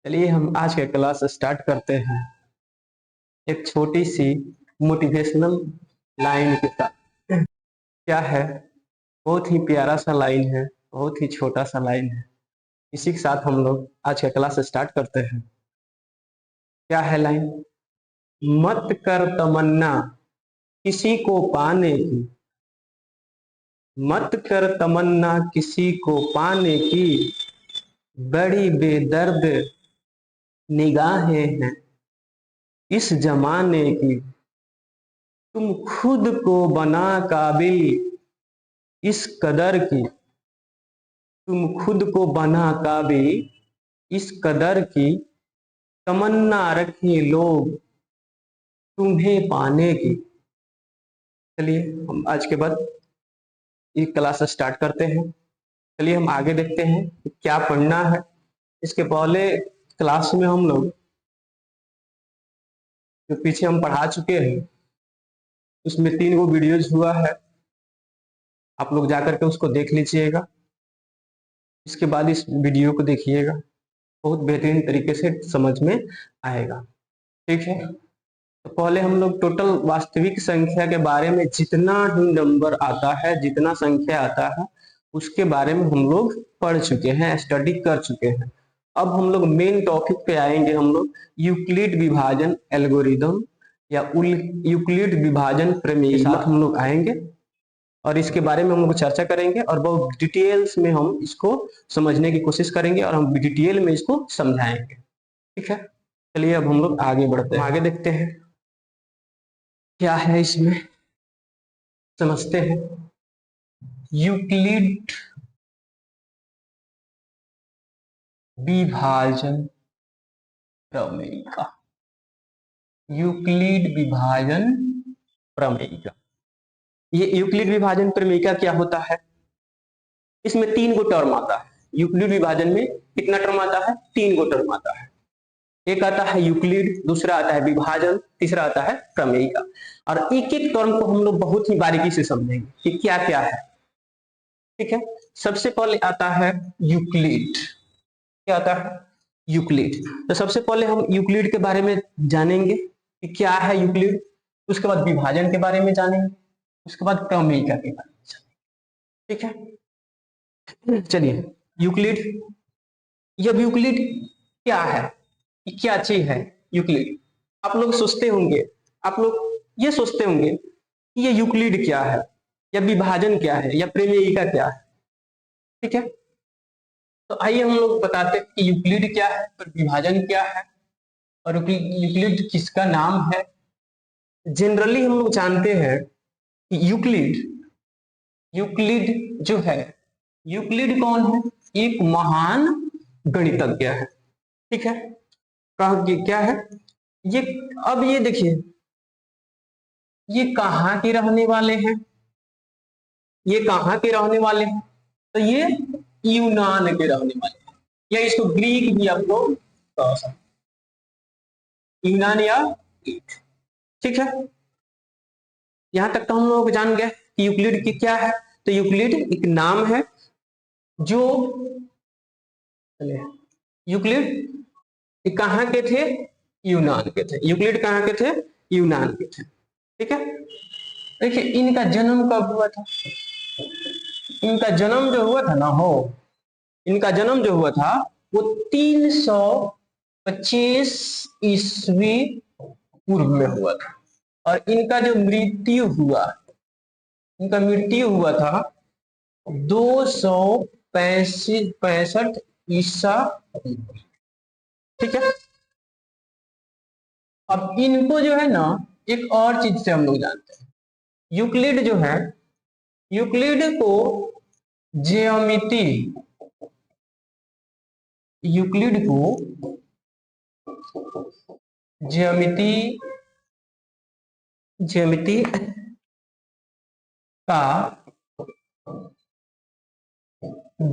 चलिए हम आज का क्लास स्टार्ट करते हैं एक छोटी सी मोटिवेशनल लाइन के साथ। क्या है, बहुत ही प्यारा सा लाइन है, बहुत ही छोटा सा लाइन है। इसी के साथ हम लोग आज का क्लास स्टार्ट करते हैं। क्या है लाइन? मत कर तमन्ना किसी को पाने की, मत कर तमन्ना किसी को पाने की, बड़ी बेदर्द निगाहें हैं इस जमाने की। तुम खुद को बना काबिल इस कदर की, तुम खुद को बना काबिल इस कदर की, तमन्ना रखे लोग तुम्हें पाने की। चलिए हम आज के बाद ये क्लास स्टार्ट करते हैं। चलिए हम आगे देखते हैं कि क्या पढ़ना है। इसके पहले क्लास में हम लोग जो पीछे हम पढ़ा चुके हैं उसमें 3 गो वीडियोज हुआ है, आप लोग जाकर के उसको देख लीजिएगा। इसके बाद इस वीडियो को देखिएगा, बहुत बेहतरीन तरीके से समझ में आएगा। ठीक है, तो पहले हम लोग टोटल वास्तविक संख्या के बारे में जितना ही नंबर आता है, जितना संख्या आता है उसके बारे में हम लोग पढ़ चुके हैं, स्टडी कर चुके हैं। अब हम लोग मेन टॉपिक पे आएंगे। हम लोग यूक्लिड विभाजन एल्गोरिदम या यूक्लिड विभाजन प्रमेय के साथ हम लोग आएंगे और इसके बारे में हम लोग चर्चा करेंगे और बहुत डिटेल्स में हम इसको समझने की कोशिश करेंगे और हम डिटेल में इसको समझाएंगे। ठीक है, चलिए अब हम लोग आगे बढ़ते हैं, आगे देखते हैं क्या है इसमें, समझते हैं। यूक्लिड विभाजन प्रमेय का, यूक्लिड विभाजन प्रमेय का, ये यूक्लिड विभाजन प्रमेय का क्या होता है? इसमें 3 गो टर्म आता है। यूक्लिड विभाजन में कितना टर्म आता है? 3 गो टर्म आता है। एक आता है यूक्लिड, दूसरा आता है विभाजन, तीसरा आता है प्रमेय का। और एक एक टर्म को हम लोग बहुत ही बारीकी से समझेंगे कि क्या क्या है। ठीक है, सबसे पहले आता है यूक्लिड। क्या आता है? यूक्लिड। तो सबसे पहले हम यूक्लिड के बारे में जानेंगे कि क्या है यूक्लिड, उसके बाद विभाजन के बारे में जानेंगे, उसके बाद प्रमेय के बारे में जानेंगे। ठीक है, चलिए यूक्लिड, ये यूक्लिड क्या है, क्या चीज है यूक्लिड? आप लोग सोचते होंगे, आप लोग ये सोचते होंगे कि ये यूक्लिड क्या है, या विभाजन क्या है, या प्रमेयिका क्या है। ठीक है, तो आइए हम लोग बताते हैं कि यूक्लिड क्या है और विभाजन क्या है और यूक्लिड किसका नाम है। जनरली हम लोग जानते हैं कि यूक्लिड, यूक्लिड जो है, यूक्लिड कौन है? एक महान गणितज्ञ है। ठीक है, क्या है ये? अब ये देखिए, ये कहाँ के रहने वाले हैं? ये कहाँ के रहने वाले हैं? तो ये यूनान के रहने वाले हैं, या इसको ग्रीक भी आप लोग कह सकते, यूनान या ग्रीक। ठीक है, यहां तक तो हम लोग जान गए कि यूक्लिड की क्या है। तो यूक्लिड एक नाम है जो, यूक्लिड कहाँ के थे? यूनान के थे। यूक्लिड कहाँ के थे? यूनान के थे। ठीक है, देखिए इनका जन्म कब हुआ था? इनका जन्म जो हुआ था ना, हो इनका जन्म जो हुआ था वो 325 ईस्वी पूर्व में हुआ था और इनका जो मृत्यु हुआ, इनका मृत्यु हुआ था 265 ईसा। ठीक है, अब इनको जो है ना एक और चीज से हम लोग जानते हैं, यूक्लिड जो है, यूक्लिड को ज्यामिति, यूक्लिड को ज्यामिति, ज्यामिति का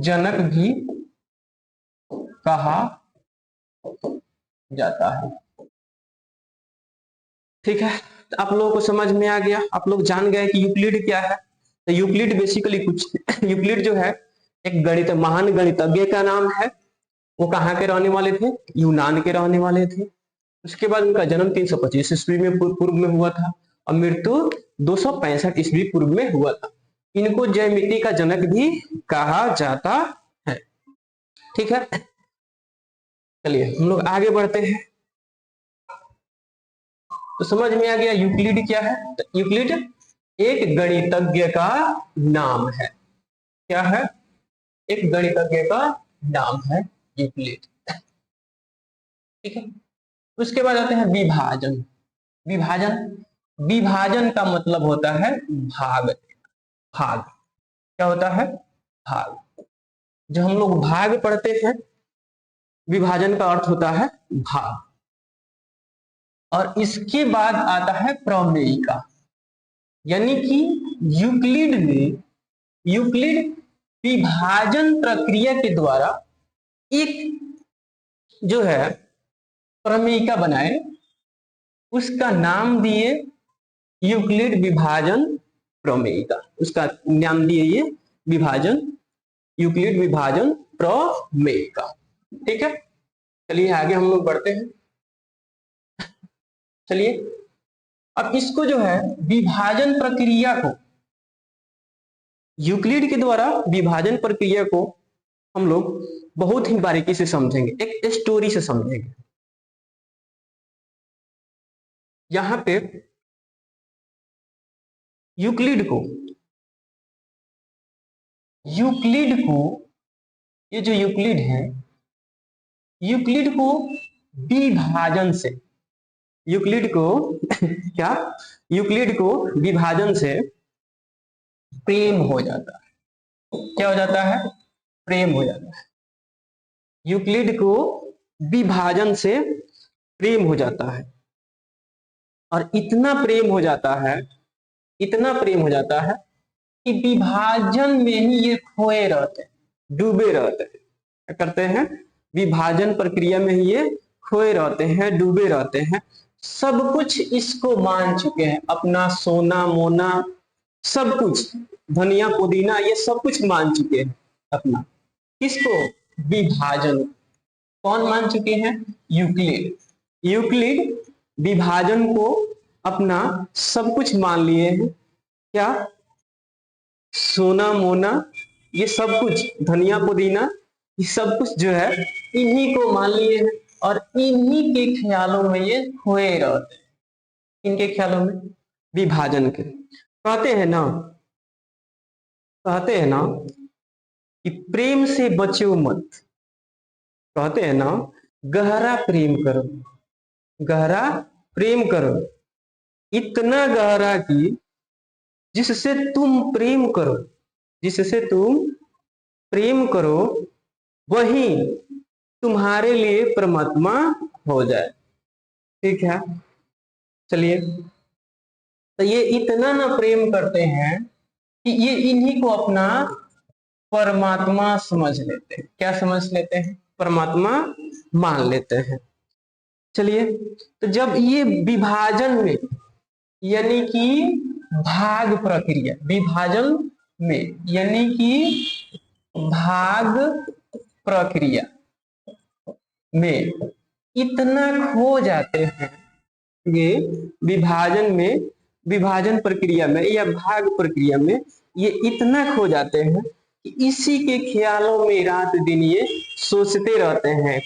जनक भी कहा जाता है। ठीक है, तो आप लोगों को समझ में आ गया, आप लोग जान गए कि यूक्लिड क्या है। तो यूक्लिड बेसिकली कुछ यूक्लिड जो है एक गणित महान गणितज्ञ का नाम है। वो कहाँ के रहने वाले थे? यूनान के रहने वाले थे। उसके बाद उनका जन्म 325 ईस्वी में पूर्व में हुआ था और मृत्यु 265 ईस्वी पूर्व में हुआ था। इनको ज्यामिति का जनक भी कहा जाता है। ठीक है, चलिए हम लोग आगे बढ़ते हैं। तो समझ में आ गया यूक्लिड क्या है? तो यूक्लिड एक गणितज्ञ का नाम है। क्या है? एक गणितज्ञ का नाम है यूक्लिड। ठीक है, उसके बाद आते हैं विभाजन। विभाजन, विभाजन का मतलब होता है भाग। भाग क्या होता है? भाग। जो हम लोग भाग पढ़ते हैं, विभाजन का अर्थ होता है भाग। और इसके बाद आता है प्रमेयिका, यानी कि यूक्लिड विभाजन प्रक्रिया के द्वारा एक जो है प्रमेयिका बनाए, उसका नाम दिए यूक्लिड विभाजन प्रमेयिका। उसका नाम दिए ये विभाजन, यूक्लिड विभाजन प्रमेयिका। ठीक है, चलिए आगे हम लोग बढ़ते हैं। चलिए अब इसको जो है विभाजन प्रक्रिया को, यूक्लिड के द्वारा विभाजन प्रक्रिया को हम लोग बहुत ही बारीकी से समझेंगे, एक स्टोरी से समझेंगे। यहां पे यूक्लिड को ये जो यूक्लिड है, यूक्लिड को विभाजन से, यूक्लिड को क्या, यूक्लिड को विभाजन से प्रेम हो जाता है। क्या हो जाता है? प्रेम हो जाता है। यूक्लिड को विभाजन से प्रेम हो जाता है और इतना प्रेम हो जाता है, इतना प्रेम हो जाता है कि विभाजन में ही ये खोए रहते हैं, डूबे रहते हैं। क्या करते हैं? विभाजन प्रक्रिया में ही ये खोए रहते हैं, डूबे रहते हैं। सब कुछ इसको मान चुके हैं, अपना सोना मोना सब कुछ, धनिया पुदीना ये सब कुछ मान चुके हैं अपना। किसको? विभाजन। कौन मान चुके हैं? यूक्लिड। यूक्लिड विभाजन को अपना सब कुछ मान लिए हैं। क्या? सोना मोना ये सब कुछ, धनिया पुदीना ये सब कुछ जो है इन्हीं को मान लिए हैं और इन्हीं के ख्यालों में ये खोए रहते हैं। इनके ख्यालों में, विभाजन के। कहते हैं ना कि प्रेम से बचो मत। कहते हैं ना, गहरा प्रेम करो, गहरा प्रेम करो, इतना गहरा कि जिससे तुम प्रेम करो, जिससे तुम प्रेम करो वही तुम्हारे लिए परमात्मा हो जाए। ठीक है, चलिए तो ये इतना ना प्रेम करते हैं कि ये इन्हीं को अपना परमात्मा समझ लेते हैं। क्या समझ लेते हैं? परमात्मा मान लेते हैं। चलिए, तो जब ये विभाजन में, यानी कि भाग प्रक्रिया, विभाजन में यानी कि भाग प्रक्रिया में इतना खो जाते हैं, ये विभाजन में, विभाजन प्रक्रिया में या भाग प्रक्रिया में ये इतना खो जाते हैं कि इसी के ख्यालों में रात दिन ये सोचते रहते हैं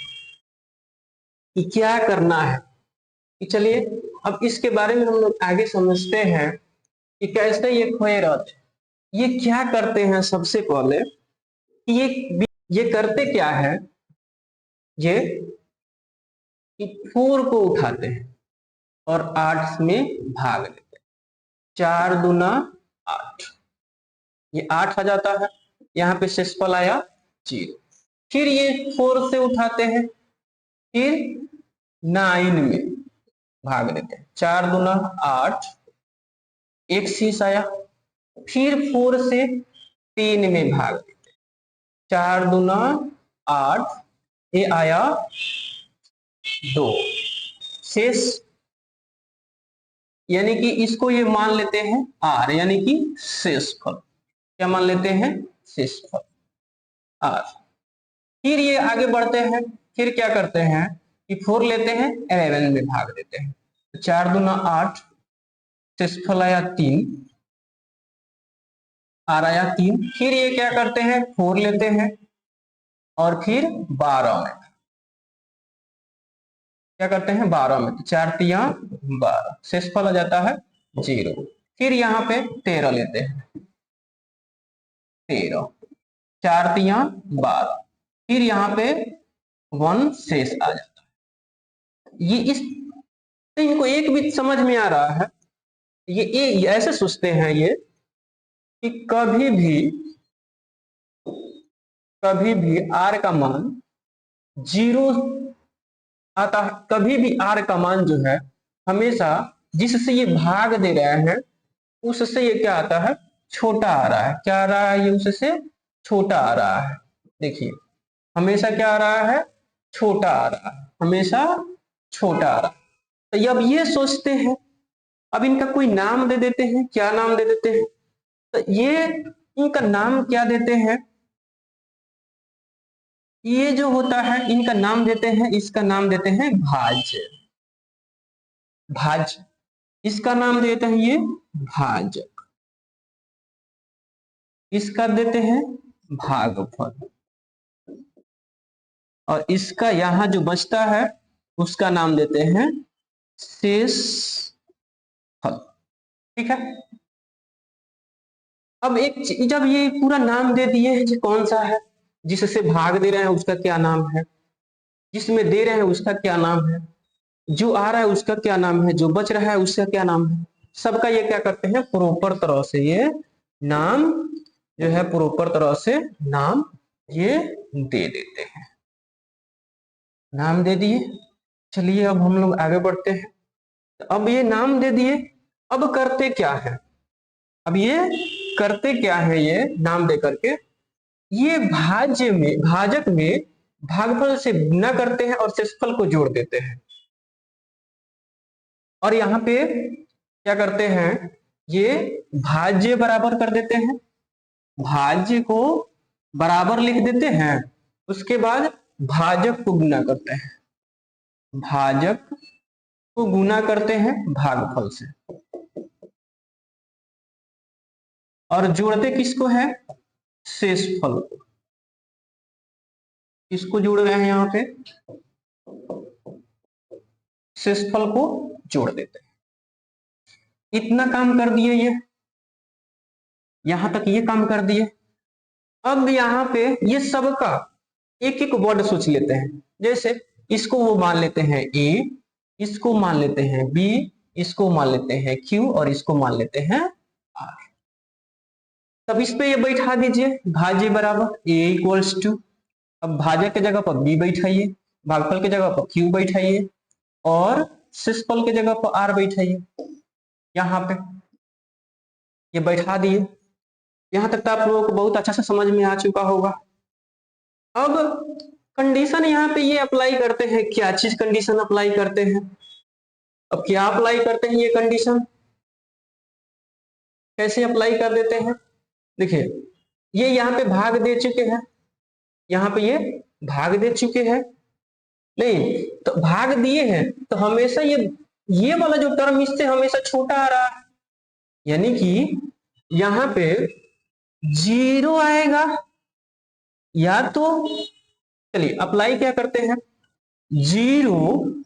कि क्या करना है। कि चलिए अब इसके बारे में हम लोग आगे समझते हैं कि कैसे ये खोए रहते हैं। ये क्या करते हैं? सबसे पहले ये करते क्या है, ये 4 को उठाते हैं और 8 में भाग लेते हैं। 4 दूना 8, ये 8 आ जाता है। यहाँ पे शेषफल आया 0। फिर ये 4 से उठाते हैं, फिर 9 में भाग लेते हैं। 4 दूना 8, एक शेष आया। फिर 4 से 3 में भाग लेते हैं। 4 दूना 8, ये आया 2 शेष, यानी कि इसको ये मान लेते हैं r, यानी कि शेषफल। क्या मान लेते हैं, शेषफल आर। फिर ये आगे बढ़ते हैं, फिर क्या करते हैं कि 4 लेते हैं 11 में भाग देते हैं, तो 4 दूना 8, शेषफल आया 3, आर आया 3। फिर ये क्या करते हैं 4 लेते हैं और फिर 12 में क्या करते हैं 12 में, तो 4 तिया 12, शेषफल आ जाता है 0। फिर यहाँ पे 13 लेते हैं, 13, 4 तिया 12, फिर यहाँ पे 1 शेष आ जाता है। ये इस तो इनको एक भी समझ में आ रहा है, ये ऐसे सोचते हैं ये कि कभी भी आर का मान 0 आता है, कभी भी आर का मान जो है हमेशा जिससे ये भाग दे रहे हैं उससे ये क्या आता है, छोटा आ रहा है। क्या आ रहा है, ये उससे छोटा आ रहा है। देखिए हमेशा क्या आ रहा है, छोटा आ रहा है, हमेशा छोटा आ रहा है। तो अब ये सोचते हैं, अब इनका कोई नाम दे देते हैं। क्या नाम दे देते हैं, तो ये इनका नाम क्या देते हैं, ये जो होता है इनका नाम देते हैं, इसका नाम देते हैं भाज्य। भाज्य इसका नाम देते हैं ये भाजक, इसका देते हैं भागफल, और इसका यहां जो बचता है उसका नाम देते हैं शेषफल। ठीक है। अब एक जब ये पूरा नाम दे दिए हैं कि कौन सा है, जिससे भाग दे रहे हैं उसका क्या नाम है, जिसमें दे रहे हैं उसका क्या नाम है, जो आ रहा है उसका क्या नाम है, जो बच रहा है उसका क्या नाम है, सबका ये क्या करते हैं प्रॉपर तरह से ये नाम जो है प्रॉपर तरह से नाम ये दे देते हैं। नाम दे दिए। चलिए अब हम लोग आगे बढ़ते हैं। अब ये नाम दे दिए, अब करते क्या है, अब ये करते क्या है, ये नाम दे करके ये भाज्य में भाजक में भागफल से गुणा करते हैं और शेषफल को जोड़ देते हैं। और यहाँ पे क्या करते हैं, ये भाज्य बराबर कर देते हैं, भाज्य को बराबर लिख देते हैं, उसके बाद भाजक को गुणा करते हैं, भाजक को गुणा करते हैं भागफल से, और जोड़ते किसको है, शेषफल को। किसको जोड़ रहे हैं, यहाँ पे शेषफल को जोड़ देते हैं। इतना काम कर दिए, ये यहां तक ये काम कर दिए। अब यहाँ पे ये सबका एक एक वर्ड सोच लेते हैं। जैसे इसको वो मान लेते हैं ए, इसको मान लेते हैं बी, इसको मान लेते हैं क्यू, और इसको मान लेते हैं आर। तब इस पे ये बैठा दीजिए, भाज्य बराबर ए इक्वल्स टू, अब भाजक के जगह पर बी बैठाइए, भागफल के जगह पर क्यू बैठाइए, और शेषफल के जगह पर आर बैठाइए। यहाँ पे ये बैठा दिए। यहां तक तो आप लोगों को बहुत अच्छा से समझ में आ चुका होगा। अब कंडीशन यहाँ पे ये अप्लाई करते हैं, क्या चीज कंडीशन अप्लाई करते हैं, अब क्या अप्लाई करते हैं, ये कंडीशन कैसे अप्लाई कर देते हैं। देखिए ये यहाँ पे भाग दे चुके हैं, यहाँ पे ये भाग दे चुके हैं, नहीं तो भाग दिए हैं, तो हमेशा ये वाला जो टर्म इससे हमेशा छोटा आ रहा है, यानी कि यहाँ पे 0 आएगा, या तो चलिए अप्लाई क्या करते हैं, 0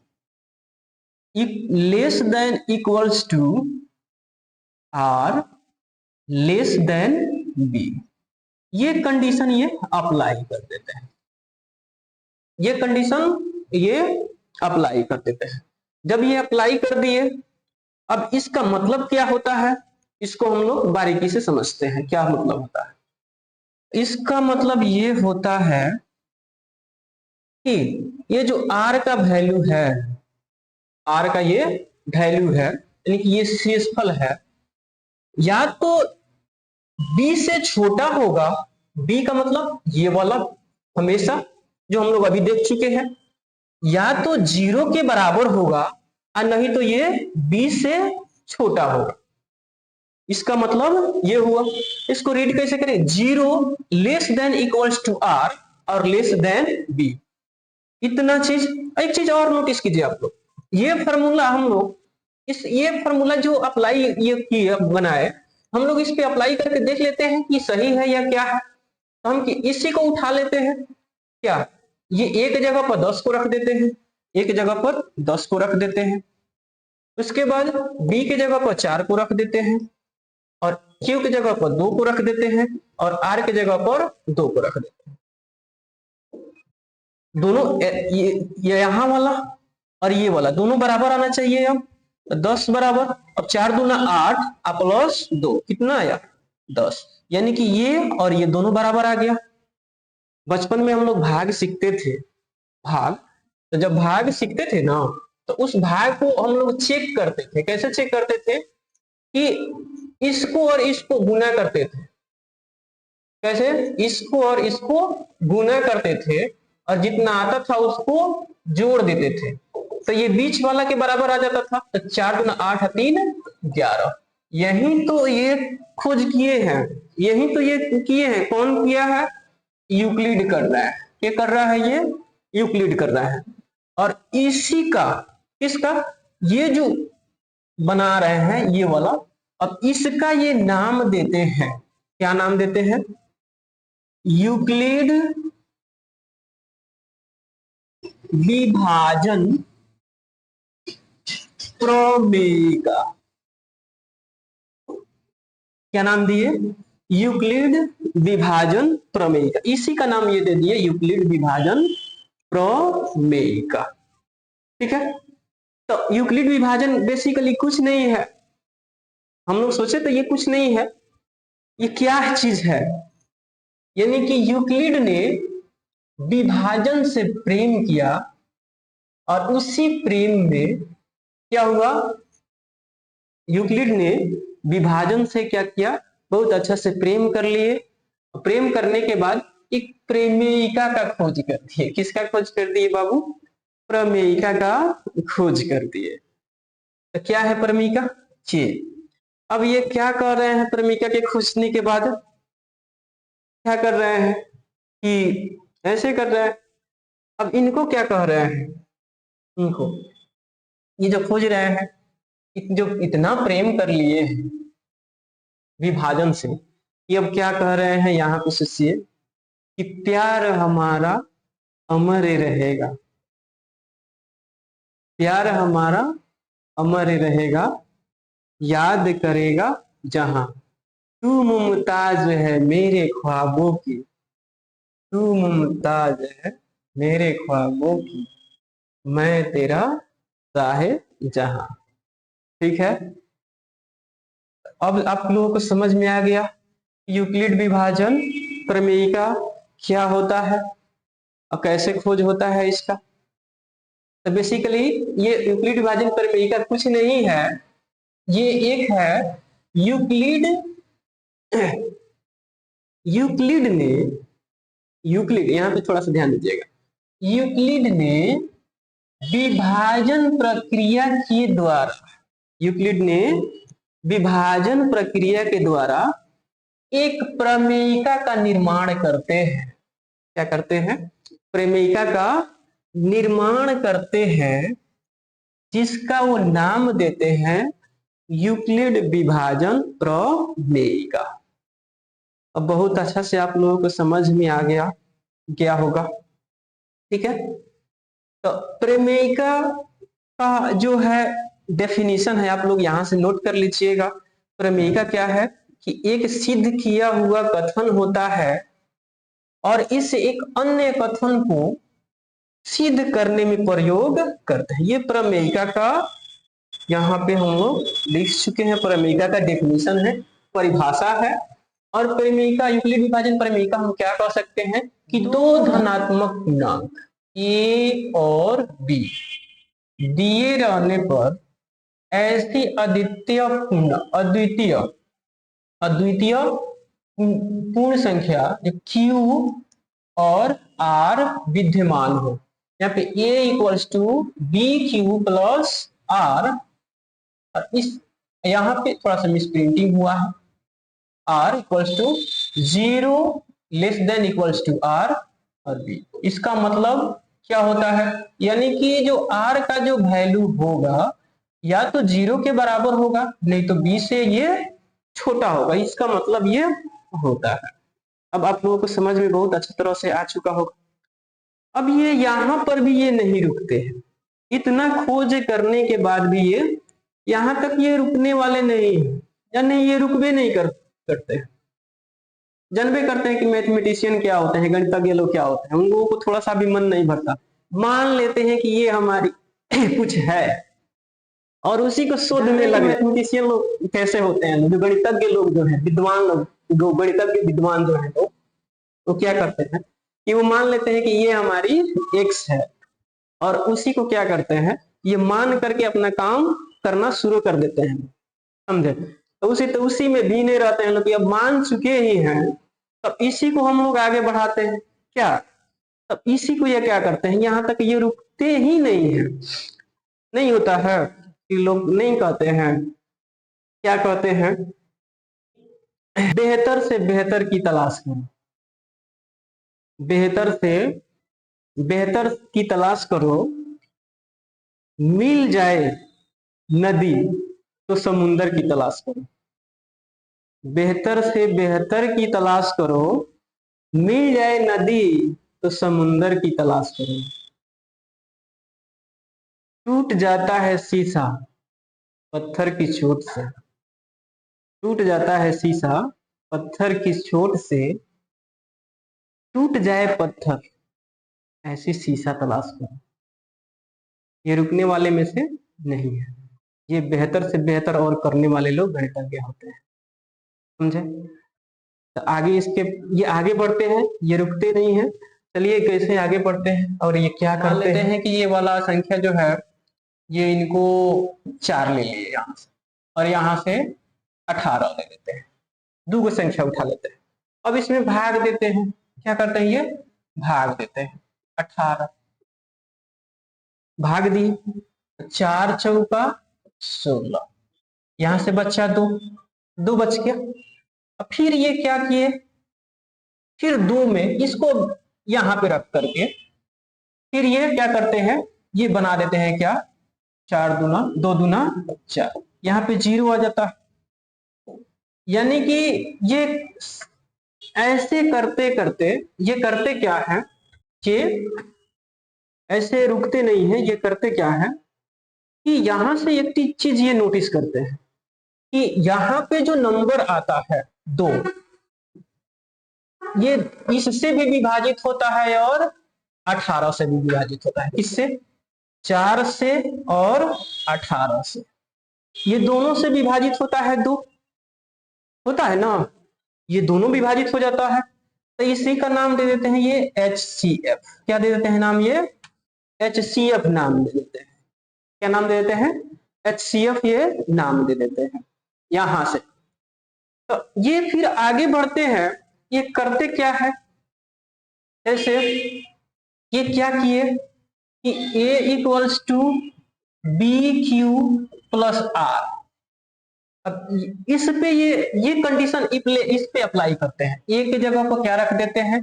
less than equals to R less than B, ये कंडीशन ये अप्लाई कर देते हैं, ये कंडीशन ये अप्लाई कर देते हैं। जब ये अप्लाई कर दिए, अब इसका मतलब क्या होता है, इसको हम लोग बारीकी से समझते हैं क्या मतलब होता है। इसका मतलब ये होता है कि ये जो r का वैल्यू है, r का ये वैल्यू है, यानी कि ये शेषफल है, या तो b से छोटा होगा, b का मतलब ये वाला हमेशा जो हम लोग अभी देख चुके हैं, या तो 0 के बराबर होगा, और नहीं तो ये b से छोटा होगा। इसका मतलब ये हुआ। इसको रीड कैसे करें? 0 less than equals to R और लेस देन बी, इतना चीज। एक चीज और नोटिस कीजिए आप लोग, ये फॉर्मूला हम लोग ये फॉर्मूला जो अप्लाई ये किया बनाए, हम लोग इस पे अप्लाई करके देख लेते हैं कि सही है या क्या है। तो हम इसी को उठा लेते हैं, क्या ये एक जगह पर 10 को रख देते हैं, एक जगह पर 10 को रख देते हैं, उसके बाद बी के जगह पर 4 को रख देते हैं, और क्यू की जगह पर 2 को रख देते हैं, और आर की जगह पर 2 को रख देते हैं। दोनों ये यहां वाला और ये वाला दोनों बराबर आना चाहिए। अब 10 बराबर, अब 4 दूना 8 प्लस 2 कितना आया? 10, यानी कि ये और ये दोनों बराबर आ गया। बचपन में हम लोग भाग सीखते थे, भाग, तो जब भाग सीखते थे ना, तो उस भाग को हम लोग चेक करते थे। कैसे चेक करते थे? कि इसको और इसको गुना करते थे। कैसे? इसको और इसको गुना करते थे, और जितना आता था उसको जोड़ देते थे, तो ये बीच वाला के बराबर आ जाता था। तो 4 गुना 8 3 11। यही तो ये खोज किए हैं, यही तो ये किए हैं। कौन किया है? यूक्लिड कर रहा है। क्या कर रहा है? ये यूक्लिड कर रहा है। और इसी का, इसका ये जो बना रहे हैं ये वाला, अब इसका ये नाम देते हैं, क्या नाम देते हैं? यूक्लिड विभाजन प्रमेय का। क्या नाम दिए? यूक्लिड विभाजन प्रमेय का। इसी का नाम ये दे दिए, यूक्लिड विभाजन प्रमेय का। ठीक है, तो यूक्लिड विभाजन बेसिकली कुछ नहीं है। हम लोग सोचे तो ये कुछ नहीं है, ये क्या चीज है? यानी कि यूक्लिड ने विभाजन से प्रेम किया, और उसी प्रेम में क्या हुआ? यूक्लिड ने विभाजन से क्या किया? बहुत अच्छा से प्रेम कर लिए। प्रेम करने के बाद एक प्रेमिका का खोज कर दिए। किसका खोज कर दिए बाबू? प्रमेयिका का खोज कर दिए। तो क्या है प्रमेयिका? ये अब ये क्या कर रहे हैं? प्रमेयिका के खोजने के बाद क्या कर रहे हैं कि ऐसे कर रहे हैं। अब इनको क्या कह रहे हैं? इनको, ये जो खोज रहे हैं, जो इतना प्रेम कर लिए हैं विभाजन से, ये अब क्या कह रहे हैं यहाँ पे सुनिए कि प्यार हमारा अमर रहेगा, प्यार हमारा अमर रहेगा, याद करेगा जहां, तू मुमताज है मेरे ख्वाबों की, तू मुमताज है मेरे ख्वाबों की, मैं तेरा साहिब जहां। ठीक है, अब आप लोगों को समझ में आ गया यूक्लिड विभाजन प्रमेय का क्या होता है और कैसे खोज होता है इसका। तो बेसिकली ये यूक्लिड विभाजन प्रमेय का कुछ नहीं है, ये एक है यूक्लिड, यूक्लिड ने, यूक्लिड यहाँ पे थोड़ा सा ध्यान दीजिएगा, यूक्लिड ने विभाजन प्रक्रिया के द्वारा, यूक्लिड ने विभाजन प्रक्रिया के द्वारा एक प्रमेयिका का निर्माण करते हैं। क्या करते हैं? प्रमेयिका का निर्माण करते हैं, जिसका वो नाम देते हैं यूक्लिड विभाजन प्रमेयिका। अब बहुत अच्छा से आप लोगों को समझ में आ गया क्या होगा। ठीक है, तो प्रमेयिका का जो है डेफिनेशन है, आप लोग यहां से नोट कर लीजिएगा। प्रमेयिका क्या है कि एक सिद्ध किया हुआ कथन होता है, और इस एक अन्य कथन को सिद्ध करने में प्रयोग करते हैं। ये प्रमेयिका का यहाँ पे हम लोग लिख चुके हैं। प्रमेयिका का डेफिनेशन है, परिभाषा है। और प्रमेयिका, यूक्लिड विभाजन प्रमेयिका हम क्या कह सकते हैं कि दो धनात्मक पूर्णांक a और b दिए रहने पर ऐसी अद्वितीय अद्वितीय पूर्ण संख्या जो q और r विद्यमान हो। यहाँ पे a equals to B Q plus r, और इस यहाँ पे थोड़ा सा मिस प्रिंटिंग हुआ है, r equals to 0 less than equals to r और b। इसका मतलब क्या होता है, यानी कि जो r का जो वैल्यू होगा या तो 0 के बराबर होगा, नहीं तो b से ये छोटा होगा, इसका मतलब ये होता है। अब आप लोगों को समझ में बहुत अच्छी तरह से आ चुका होगा। अब ये यहाँ पर भी ये नहीं रुकते हैं, इतना खोज करने के बाद भी ये यहाँ तक ये रुकने वाले नहीं है, यानी ये रुकबे नहीं करते हैं। जानबे करते हैं कि मैथमेटिशियन क्या होते हैं, गणितज्ञ लोग क्या होते हैं, उन लोगों को थोड़ा सा भी मन नहीं भरता। मान लेते हैं कि ये हमारी कुछ है और उसी को शोध में लगे। मैथमेटिशियन लोग कैसे होते हैं, जो गणितज्ञ लोग जो है, विद्वान लोग, जो गणितज्ञ विद्वान जो है, तो क्या करते हैं कि वो मान लेते हैं कि ये हमारी x है और उसी को क्या करते हैं, ये मान करके अपना काम करना शुरू कर देते हैं, समझे। तो उसी में बीने रहते हैं लोग, अब मान चुके ही हैं, तब इसी को हम लोग आगे बढ़ाते हैं क्या, तब इसी को ये क्या करते हैं, यहाँ तक ये रुकते ही नहीं है। नहीं होता है कि लोग नहीं कहते हैं, क्या कहते हैं, बेहतर से बेहतर की तलाश करो, बेहतर से बेहतर की तलाश करो, मिल जाए नदी तो समुंदर की तलाश करो। बेहतर से बेहतर की तलाश करो, मिल जाए नदी तो समुंदर की तलाश करो। टूट जाता है शीशा पत्थर की चोट से, टूट जाता है शीशा पत्थर की चोट से, टूट जाए पत्थर ऐसी शीशा तलाश करो। ये रुकने वाले में से नहीं है, ये बेहतर से बेहतर और करने वाले लोग गणितज्ञ होते हैं, समझे। तो आगे इसके ये आगे बढ़ते हैं, ये रुकते नहीं है। चलिए कैसे आगे बढ़ते हैं, और ये क्या करते हैं कि ये वाला संख्या जो है, ये इनको 4 ले लिए यहाँ से, और यहाँ से 18 ले लेते हैं, दो गो संख्या उठा लेते हैं। अब इसमें भाग देते हैं, क्या करते हैं, ये भाग देते हैं। 18 भाग दिए, 4 चौका 16, यहां से बचा 2 बच गया। अब फिर ये क्या किए, फिर 2 में इसको यहां पे रख करके फिर ये क्या करते हैं, ये बना देते हैं क्या, 4 दूना 2 दूना 4, यहाँ पे 0 आ जाता है। यानी कि ये ऐसे करते करते ये करते क्या है, ये ऐसे रुकते नहीं है, ये करते क्या है कि यहां से एक चीज ये नोटिस करते हैं कि यहाँ पे जो नंबर आता है 2, ये इससे भी विभाजित होता है और 18 से भी विभाजित होता है। किससे, 4 से और 18 से, ये दोनों से विभाजित होता है 2, होता है ना, ये दोनों विभाजित हो जाता है। तो इसी का नाम दे देते हैं ये HCF। क्या दे देते हैं नाम, ये HCF नाम दे देते हैं। क्या नाम दे देते हैं, HCF ये नाम दे देते हैं यहां से। तो ये फिर आगे बढ़ते हैं, ये करते क्या है, ऐसे ये क्या किए कि A equals to BQ plus R। अब इस पे ये कंडीशन इस पे अप्लाई करते हैं। A की जगह पर क्या रख देते हैं,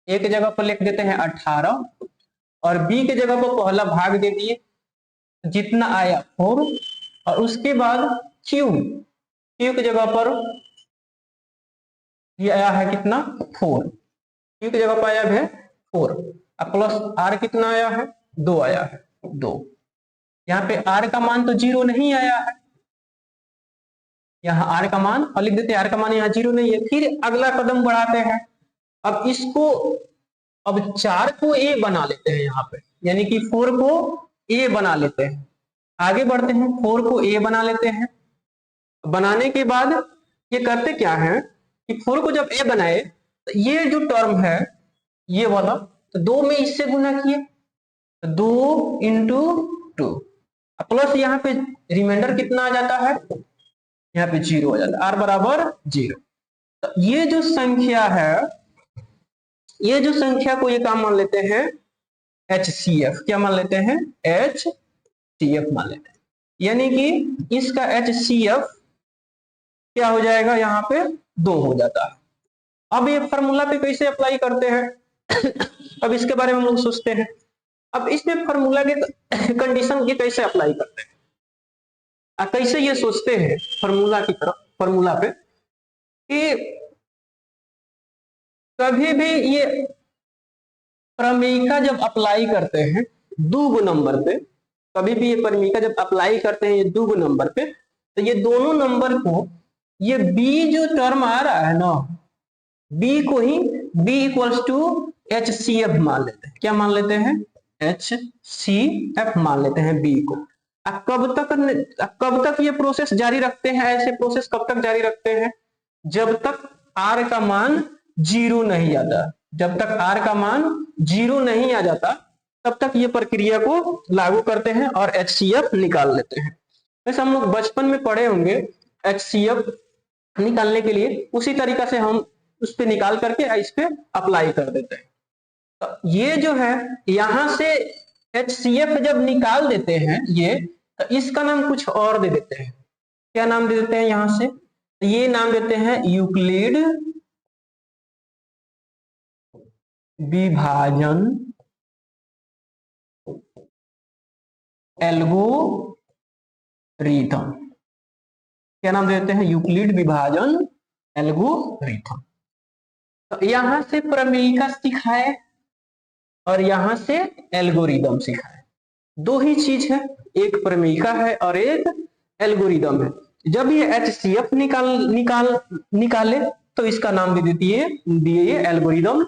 A की जगह पर लिख देते हैं 18 और B की जगह पर पहला भाग दे दिए, जितना आया 4, और उसके बाद Q की जगह पर ये आया है कितना 4, Q की जगह पर आया है 4, और प्लस R कितना आया है 2 आया है 2। यहाँ पे R का मान तो 0 नहीं आया है, यहाँ R का मान और लिख देते हैं R का मान यहाँ 0 नहीं है। फिर अगला कदम बढ़ाते हैं, अब इसको अब 4 को A बना लेते हैं यहाँ पे, यानी कि 4 को A बना लेते हैं। आगे बढ़ते हैं, 4 को A बना लेते हैं। बनाने के बाद ये करते क्या है कि 4 को जब A बनाए तो ये जो टर्म है ये वाला, तो 2 में इससे गुना किए, 2 इंटू 2, प्लस यहाँ पे रिमाइंडर कितना आ जाता है, यहाँ पे 0 आ जाता है, R बराबर 0। तो ये जो संख्या है, ये जो संख्या को ये क्या मान लेते हैं, HCF। क्या मान लेते हैं, HCF मान लेते हैं। यानी कि इसका HCF क्या हो जाएगा, यहाँ पे 2 हो जाता है। अब ये फॉर्मूला पे कैसे अप्लाई करते हैं अब इसके बारे में हम लोग सोचते हैं। अब इसमें फॉर्मूला के कंडीशन ये कैसे अप्लाई करते हैं, कैसे ये सोचते हैं फॉर्मूला की तरफ, फॉर्मूला पे कि कभी भी ये प्रमेयिका जब अप्लाई करते हैं 2 नंबर पे, कभी भी ये प्रमेयिका जब अप्लाई करते हैं ये 2 नंबर पे, तो ये दोनों नंबर को, ये बी जो टर्म आ रहा है ना, बी को ही B equals to H C F मान लेते हैं। क्या मान लेते हैं, एच सी एफ मान लेते हैं बी को। अब कब तक ये प्रोसेस जारी रखते हैं, ऐसे प्रोसेस कब तक जारी रखते हैं, जब तक आर का मान 0 नहीं आता। जब तक आर का मान 0 नहीं आ जाता तब तक ये प्रक्रिया को लागू करते हैं और एच सी एफ निकाल लेते हैं। वैसे हम लोग बचपन में पढ़े होंगे एच सी एफ निकालने के लिए, उसी तरीका से हम उस पे निकाल करके इस पे अप्लाई कर देते हैं। तो ये जो है यहां से HCF जब निकाल देते हैं ये, तो इसका नाम कुछ और दे देते हैं। क्या नाम दे देते हैं यहां से, ये नाम देते हैं यूक्लिड विभाजन एल्गोरिथम। क्या नाम देते हैं, यूक्लिड विभाजन एल्गोरिथम। तो यहां से प्रमेयिका सिखाए और यहां से एल्गोरिदम सिखाए, 2 ही चीज है, एक प्रमेयिका है और एक एल्गोरिदम है। जब ये HCF निकाले तो इसका नाम दे दिए एल्गोरिदम,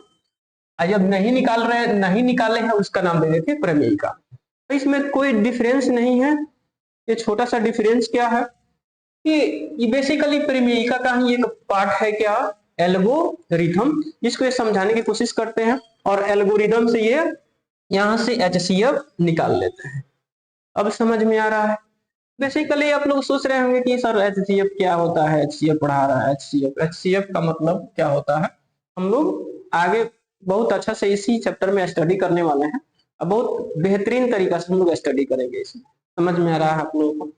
और जब नहीं निकाले हैं उसका नाम दे देते प्रमेयिका। तो इसमें कोई डिफरेंस नहीं है। ये छोटा सा डिफरेंस क्या है कि बेसिकली प्रमेयिका का ही एक पार्ट है क्या, एल्गोरिथम, जिसको ये समझाने की कोशिश करते हैं, और एल्गोरिथम से ये यहां से HCF निकाल लेते हैं। अब समझ में आ रहा है। बेसिकली आप लोग सोच रहे होंगे कि सर HCF क्या होता है, HCF पढ़ा रहा है, HCF का मतलब क्या होता है। हम लोग आगे बहुत अच्छा से इसी चैप्टर में स्टडी करने वाले हैं, अब बहुत बेहतरीन तरीका से हम लोग स्टडी करेंगे इसमें। समझ में आ रहा है आप लोगों को?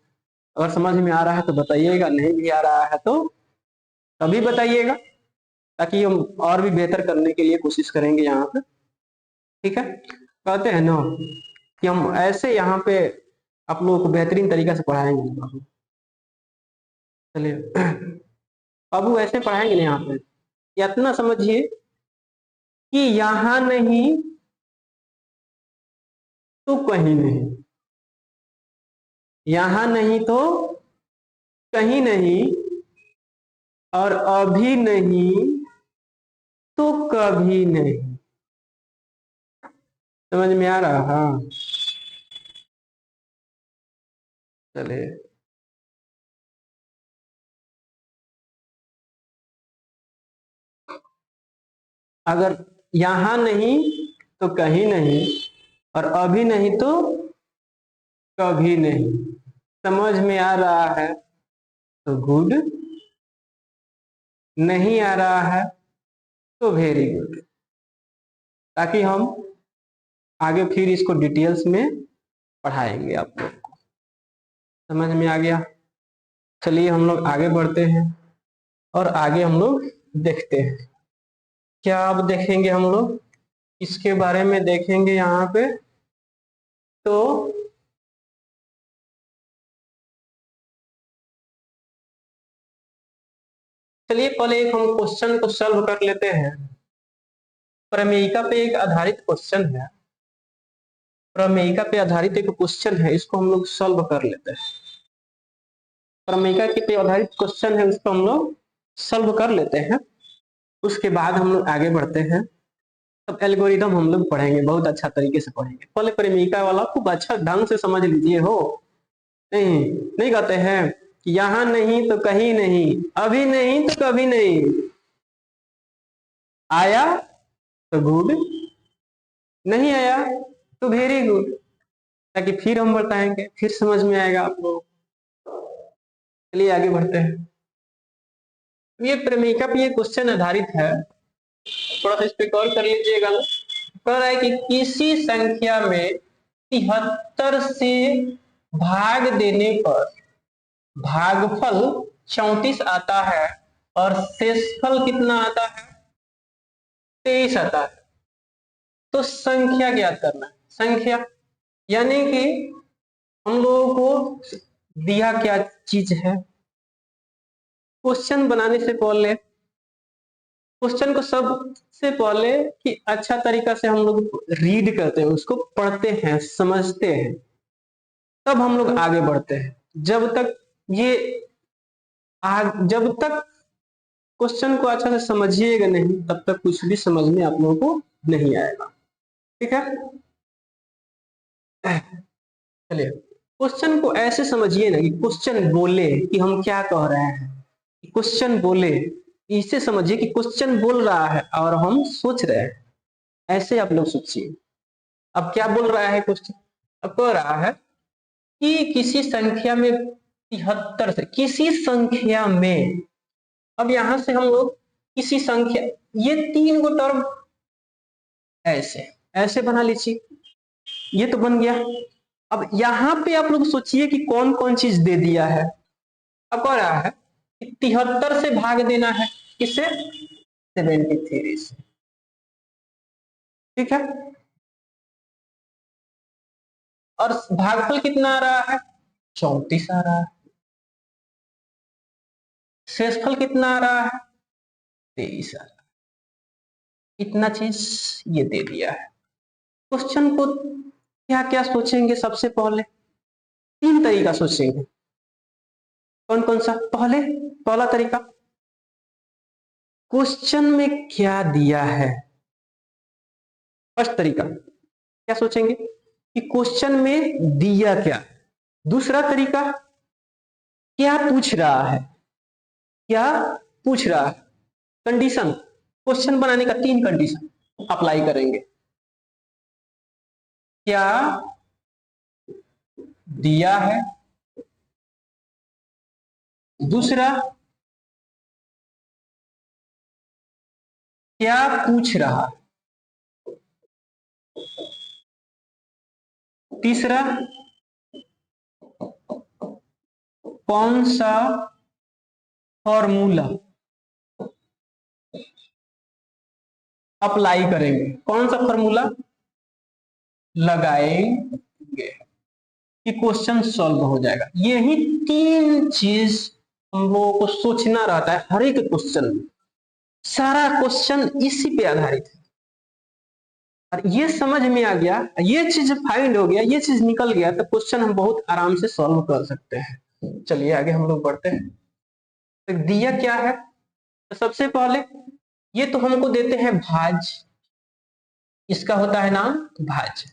अगर समझ में आ रहा है तो बताइएगा, नहीं भी आ रहा है तो तभी बताइएगा, ताकि हम और भी बेहतर करने के लिए कोशिश करेंगे यहाँ पे। ठीक है, कहते हैं ना कि हम ऐसे यहाँ पे आप लोगों को बेहतरीन तरीका से पढ़ाएंगे बाबू। चलिए बाबू ऐसे पढ़ाएंगे ना यहाँ पे, इतना समझिए कि यहाँ नहीं तो कहीं नहीं, यहाँ नहीं तो कहीं नहीं, और अभी नहीं तो कभी नहीं। समझ में आ रहा? हाँ चलिए, अगर यहाँ नहीं तो कहीं नहीं, और अभी नहीं तो कभी नहीं। समझ में आ रहा है तो गुड, नहीं आ रहा है तो वेरी गुड, ताकि हम आगे फिर इसको डिटेल्स में पढ़ाएंगे आप लोग को। समझ में आ गया? चलिए हम लोग आगे बढ़ते हैं और आगे हम लोग देखते हैं क्या अब देखेंगे हम लोग, इसके बारे में देखेंगे यहाँ पे। तो चलिए पहले एक हम क्वेश्चन को सॉल्व कर लेते हैं। प्रमेयिका पे एक आधारित क्वेश्चन है, प्रमेयिका पे आधारित एक क्वेश्चन है, इसको हम लोग सॉल्व कर लेते हैं। प्रमेयिका के पे आधारित क्वेश्चन है, उसको हम लोग सॉल्व कर लेते हैं। उसके बाद हम लोग आगे बढ़ते हैं। तब एल्गोरिथम हम लोग पढ़ेंगे, बहुत अच्छा तरीके से पढ़ेंगे। पहले प्रमेयिका वाला खूब अच्छा ढंग से समझ लीजिए। हो नहीं कहते हैं कि यहाँ नहीं तो कहीं नहीं, अभी नहीं तो कभी नहीं, आया तो गुड, नहीं आया तो वेरी गुड, ताकि फिर हम बताएंगे, फिर समझ में आएगा आप लोगों को। चलिए आगे बढ़ते हैं। ये प्रमेयिका पे ये क्वेश्चन आधारित है, थोड़ा सा इस पे गौर कर लीजिएगा ना। कह रहा है कि किसी संख्या में 73 से भाग देने पर भागफल 34 आता है और शेषफल कितना आता है? 23 आता है। तो संख्या ज्ञात करना है, संख्या, यानी कि हम लोगों को दिया क्या चीज है। क्वेश्चन बनाने से पहले, क्वेश्चन को सबसे पहले कि अच्छा तरीका से हम लोग रीड करते हैं, उसको पढ़ते हैं, समझते हैं, तब हम लोग आगे बढ़ते हैं। जब तक जब तक क्वेश्चन को अच्छा से समझिएगा नहीं, तब तक कुछ भी समझ में आप लोगों को नहीं आएगा। ठीक है, चलिए क्वेश्चन को ऐसे समझिए ना कि क्वेश्चन बोले कि हम क्या कह रहे हैं, क्वेश्चन बोले इसे समझिए कि क्वेश्चन बोल रहा है और हम सोच रहे हैं, ऐसे आप लोग सोचिए। अब क्या बोल रहा है क्वेश्चन? अब कह रहा है कि किसी संख्या में 73 से, किसी संख्या में, अब यहां से हम लोग किसी संख्या, ये 3 गो टर्म ऐसे ऐसे बना लीजिए, ये तो बन गया। अब यहां पे आप लोग सोचिए कि कौन कौन चीज दे दिया है। अब कह रहा है कि 73 से भाग देना है, किससे? 73 से। ठीक है, और भागफल कितना आ रहा है? 34 आ रहा है। शेषफल कितना आ रहा है? 23 आ रहा है। इतना चीज ये दे दिया है। क्वेश्चन को क्या क्या सोचेंगे? सबसे पहले 3 तरीका सोचेंगे। कौन कौन सा? पहला तरीका, क्वेश्चन में क्या दिया है। फर्स्ट तरीका क्या सोचेंगे कि क्वेश्चन में दिया क्या। दूसरा तरीका, क्या पूछ रहा है, क्या पूछ रहा है। कंडीशन, क्वेश्चन बनाने का 3 कंडीशन अप्लाई करेंगे। क्या दिया है, दूसरा क्या पूछ रहा है, तीसरा कौन सा फॉर्मूला अप्लाई करेंगे, कौन सा फॉर्मूला लगाएंगे कि क्वेश्चन सॉल्व हो जाएगा। यही 3 चीज हम लोगों को सोचना रहता है हर एक क्वेश्चन में। सारा क्वेश्चन इसी पे आधारित है। और ये समझ में आ गया, ये चीज फाइंड हो गया, ये चीज निकल गया, तो क्वेश्चन हम बहुत आराम से सॉल्व कर सकते हैं। चलिए आगे हम लोग बढ़ते हैं। तो दिया क्या है? तो सबसे पहले ये तो हमको देते हैं भाज्य, इसका होता है नाम भाज्य।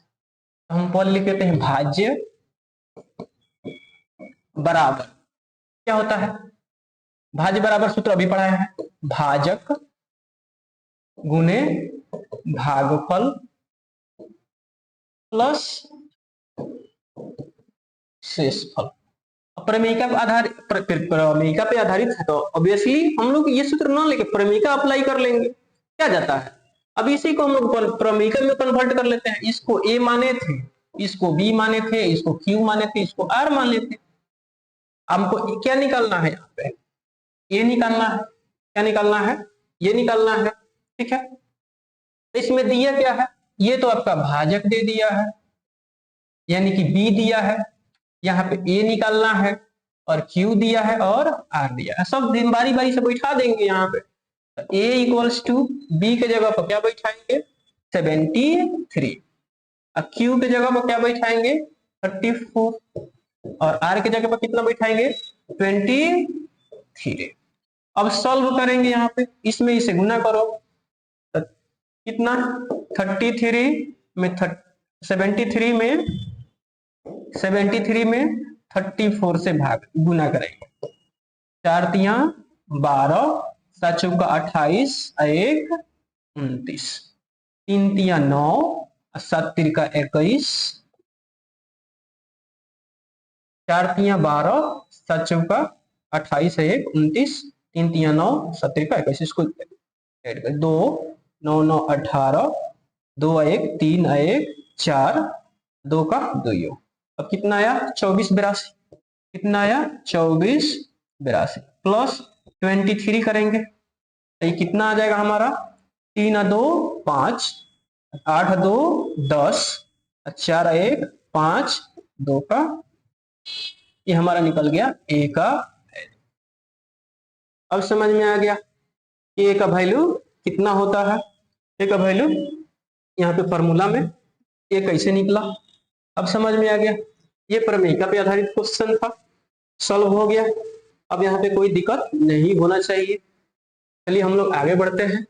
हम पहले लिख देते हैं भाज्य बराबर क्या होता है? भाज्य बराबर सूत्र अभी पढ़ाए हैं, भाजक गुने भागफल प्लस शेषफल। प्रमेयिका पे आधारित, प्रमेयिका पे आधारित है तो ऑब्वियसली हम लोग ये सूत्र ना लेके प्रमेयिका अप्लाई कर लेंगे। क्या जाता है, अब इसी को हम लोग प्रमेयिका में कन्वर्ट कर लेते हैं। इसको ए माने थे, इसको बी माने थे, इसको क्यू माने थे, इसको आर माने थे। हमको क्या निकालना है? यहाँ पे ये निकालना है। क्या निकालना है? ये निकालना है। ठीक है, तो इसमें दिया क्या है? ये तो आपका भाजक दे दिया है, यानी कि बी दिया है, यहाँ पे ए निकालना है, और क्यू दिया है और आर दिया है। सब बारी बारी से बैठा देंगे यहाँ पे। तो ए इक्वल्स टू बी के जगह पर क्या बैठाएंगे? 73, और क्यू के जगह पर क्या बैठाएंगे? 34, और आर के जगह पर कितना बैठाएंगे? 23। अब सॉल्व करेंगे, यहाँ पे इसमें इसे गुना करो, तो कितना? 33 में 73 में 34 से भाग गुना करेंगे। 4 तिया 12, 7 चौका 28, 1 29, 3 तिया 9, 7 तिरका 21, 4 तिया 12, 7 चौका 28, 1 29, 3 तिया 9, 7 तिरका 21। इसको 2 9 9 18, 2 1 3 1 4, 2 का 2। अब कितना आया? 24 82। कितना आया? 24 82 प्लस 23 करेंगे तो ये कितना आ जाएगा हमारा, 3 और 2 5, 8 और 2 10, 4 और 1 5, 2 का ये हमारा निकल गया ए का। अब समझ में आ गया कि ए का वैल्यू कितना होता है। ए का वैल्यू यहाँ पे फॉर्मूला में ये कैसे निकला, अब समझ में आ गया। ये प्रमेयिका पे आधारित क्वेश्चन था, सॉल्व हो गया। अब यहाँ पे कोई दिक्कत नहीं होना चाहिए। चलिए हम लोग आगे बढ़ते हैं।